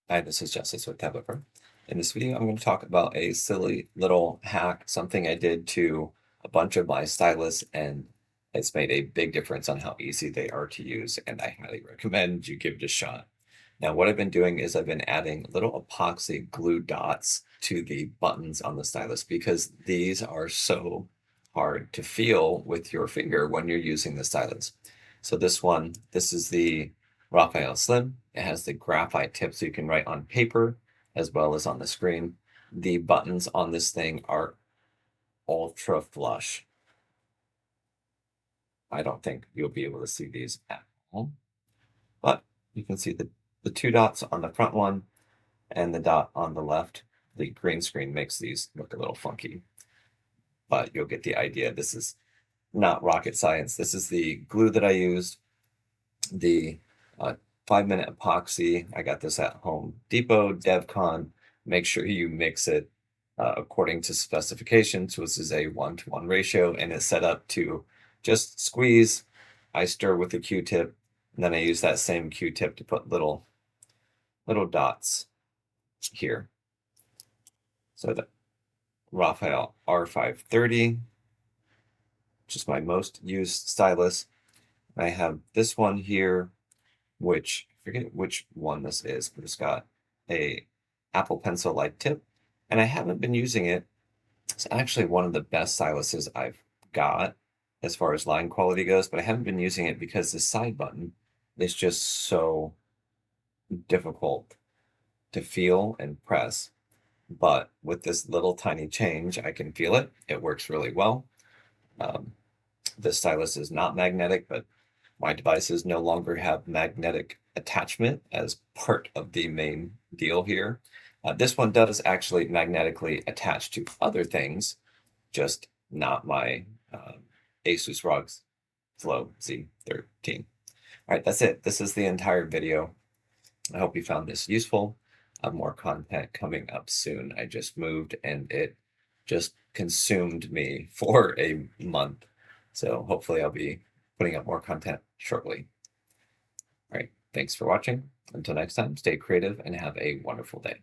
Hi, this is Justice with Devcon. In this video, I'm going to talk about a silly little hack, something I did to a bunch of my stylus, and it's made a big difference on how easy they are to use, and I highly recommend you give it a shot. Now, what I've been doing is I've been adding little epoxy glue dots to the buttons on the stylus because these are so hard to feel with your finger when you're using the stylus. So this is the Raphael Slim. It has the graphite tip so you can write on paper as well as on the screen. The buttons on this thing are ultra flush. I don't think you'll be able to see these at all, but you can see the two dots on the front one and the dot on the left. The green screen makes these look a little funky, but you'll get the idea. This is not rocket science. This is the glue that I used, the 5-minute epoxy. I got this at Home Depot, Devcon. Make sure you mix it according to specifications. So this is a 1-to-1 ratio, and it's set up to just squeeze. I stir with a Q-tip, and then I use that same Q-tip to put little dots here. So the Raphael R530, which is my most used stylus. I have this one here, which I forget which one this is, but it's got a Apple Pencil-like tip, and I haven't been using it. It's actually one of the best styluses I've got as far as line quality goes, but I haven't been using it because the side button is just so difficult to feel and press. But with this little tiny change, I can feel it. It works really well. The stylus is not magnetic, but my devices no longer have magnetic attachment as part of the main deal here. This one does actually magnetically attach to other things, just not my Asus ROG Flow Z13. All right, that's it. This is the entire video. I hope you found this useful. More content coming up soon. I just moved and it just consumed me for a month. So hopefully I'll be putting up more content shortly. All right, thanks for watching. Until next time, stay creative and have a wonderful day.